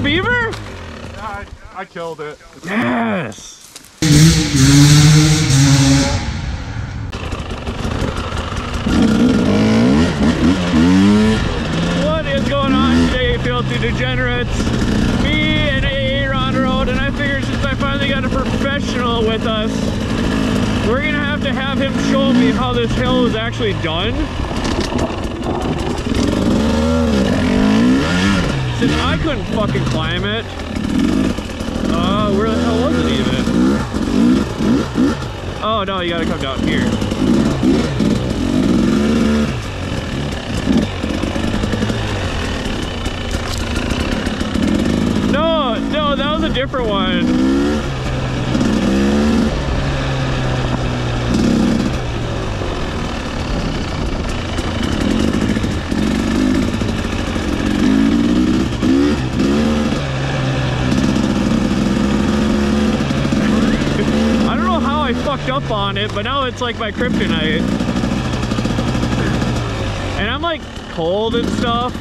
beaver? Yeah, I killed it. Yes! What is going on today, filthy degenerates? Me and Aaron are out, and I figured since I finally got a professional with us, we're gonna have him show me how this hill is actually done. Since I couldn't fucking climb it. Where the hell was it even? Oh no, you gotta come down here. No, that was a different one. Fucked up on it, but now it's like my kryptonite, and I'm like cold and stuff.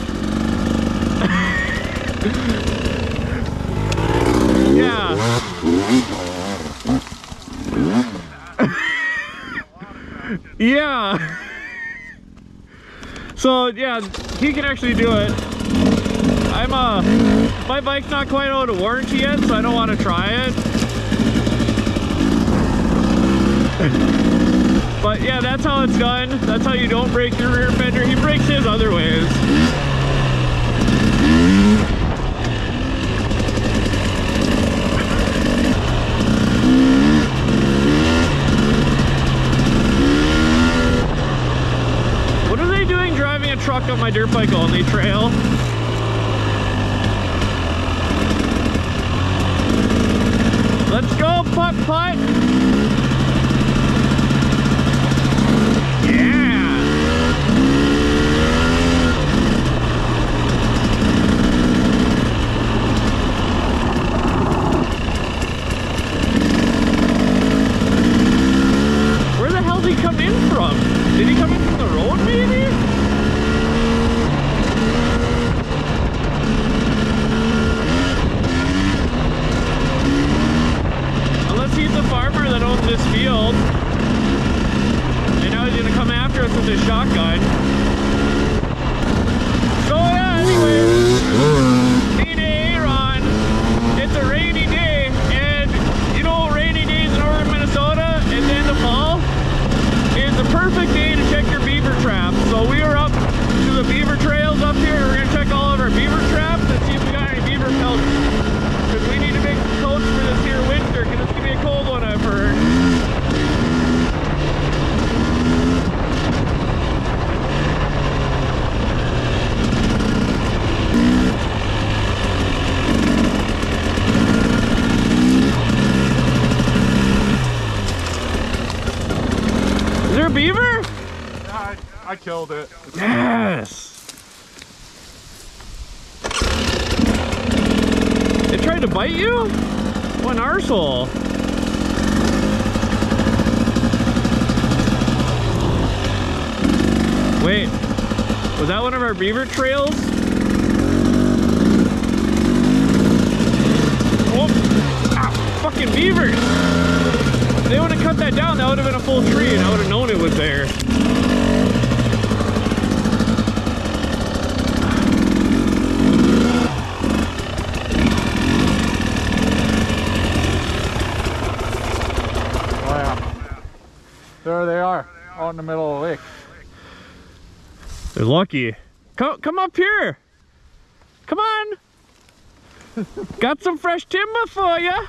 Yeah. Yeah. So yeah, he can actually do it. My bike's not quite out of warranty yet, so I don't want to try it. But yeah, that's how it's done. That's how you don't break your rear fender. He breaks his other ways. What are they doing driving a truck on my dirt bike only trail? Let's go, putt. Did he come in from the road, maybe? Unless he's the farmer that owns this field. And now he's gonna come after us with his shotgun. So yeah, anyway. Me and Aaron, it's a rainy day. And you know, rainy days in northern Minnesota and then the fall is the perfect day to check your beaver traps. So we are up to the beaver trails up here. We're gonna check all of our beaver traps and see if we got any beaver pelts. Because we need to make coats for this here winter, because it's gonna be a cold one, I've heard. Is there a beaver? Yeah, I killed it. Yes! It tried to bite you? What an arsehole. Wait, was that one of our beaver trails? Oh, ah, fucking beavers! If they would have cut that down, that would have been a full tree and I would have known it was there. Oh yeah. There they are, out in the middle of the lake. They're lucky. Come up here. Come on. Got some fresh timber for you.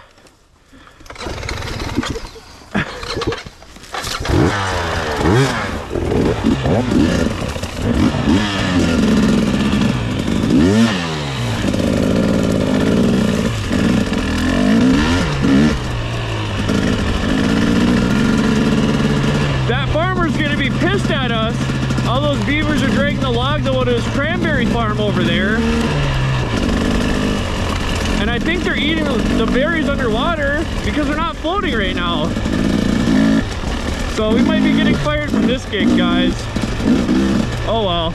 That farmer's gonna be pissed at us. All those beavers are dragging the logs out of his cranberry farm over there. And I think they're eating the berries underwater because they're not floating right now. So we might be getting fired from this gig, guys. Oh well.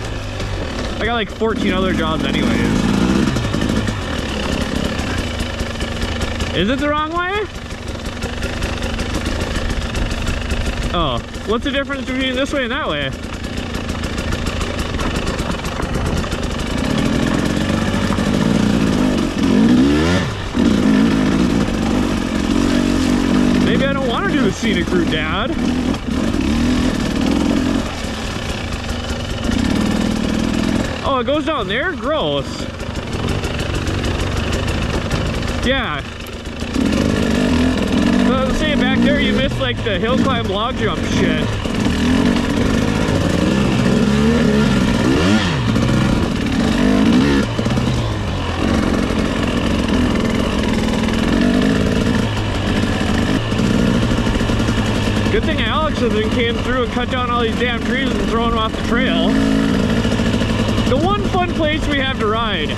I got like 14 other jobs anyways. Is it the wrong way? Oh, what's the difference between this way and that way? Maybe I don't want to do the scenic route, Dad. Oh, it goes down there? Gross. Yeah. So I was saying, back there you missed like the hill climb log jump shit. Good thing Alex came through and cut down all these damn trees and thrown them off the trail. The one fun place we have to ride.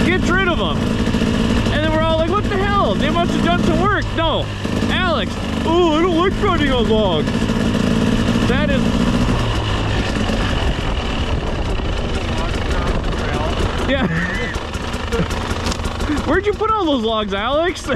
Gets rid of them. And then we're all like, what the hell? They must have done some work. No. Alex, oh, I don't like riding on logs. That is... Yeah. Where'd you put all those logs, Alex?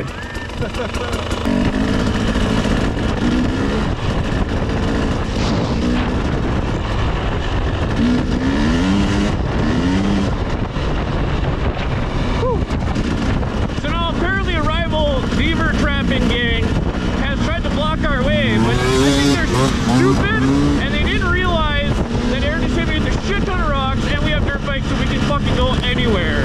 Beaver trapping gang has tried to block our way, but I think they're stupid and they didn't realize that Aaron distributes a shit ton of rocks and we have dirt bikes so we can fucking go anywhere.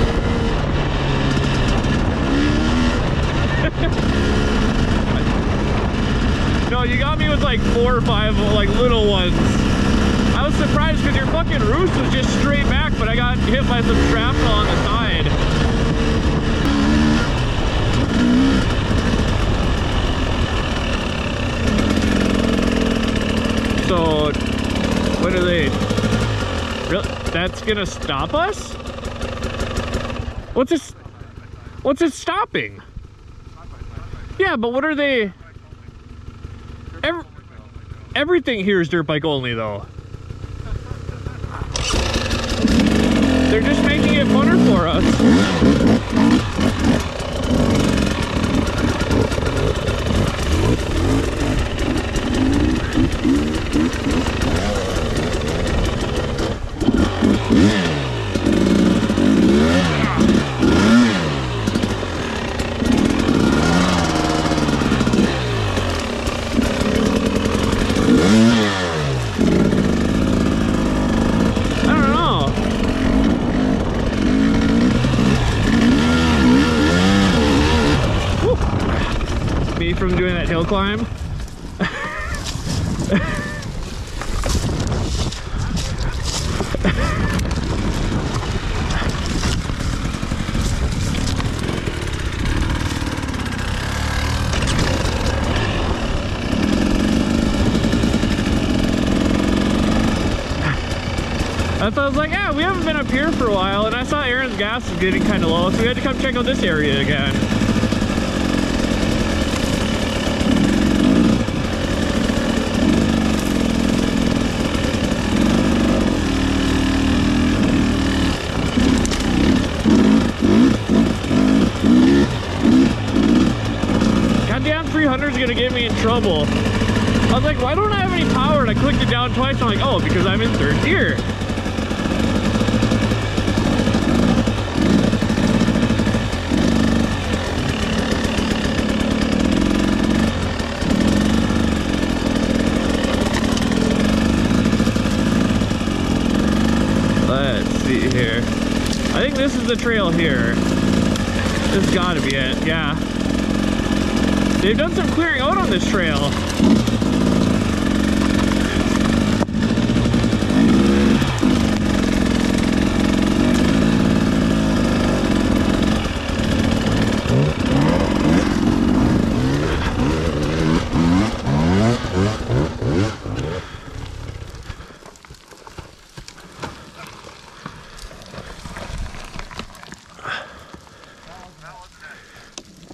No, you got me with like 4 or 5 like little ones. I was surprised because your fucking roost was just straight back, but I got hit by some shrapnel on the side. So, what are they? Really? That's gonna stop us? What's this? What's it stopping? Yeah, but what are they? Everything here is dirt bike only, though. They're just making it funner for us. From doing that hill climb. I was like, yeah, we haven't been up here for a while, and I saw Aaron's gas was getting kind of low, so we had to come check out this area again. Gonna get me in trouble. I was like, why don't I have any power? And I clicked it down twice. I'm like, oh, because I'm in 3rd gear. Let's see here. I think this is the trail here. This has got to be it. Yeah. They've done some clearing out on this trail.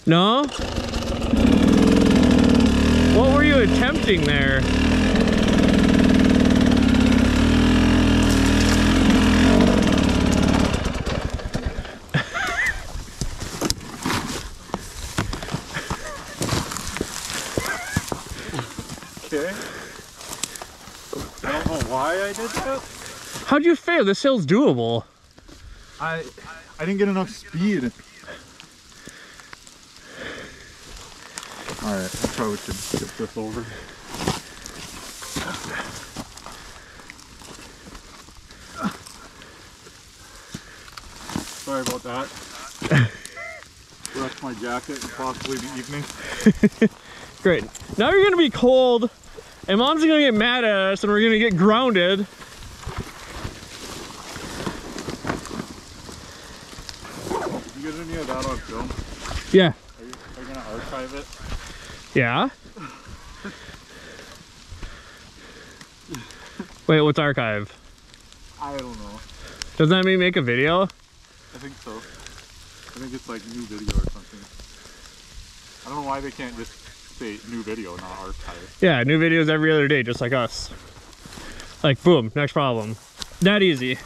No? What were you attempting there? How'd you fail? This hill's doable. I didn't get enough speed. All right, I probably should skip this over. Sorry about that. Wrecked my jacket and possibly the evening. Great. Now you're gonna be cold, and Mom's gonna get mad at us, and we're gonna get grounded. Did you get any of that on film? Yeah. Are you gonna archive it? Yeah? Wait, what's archive? I don't know. Doesn't that mean make a video? I think so. I think it's like new video or something. I don't know why they can't just say new video, not archive. Yeah, new videos every other day, just like us. Like, boom, next problem. That easy.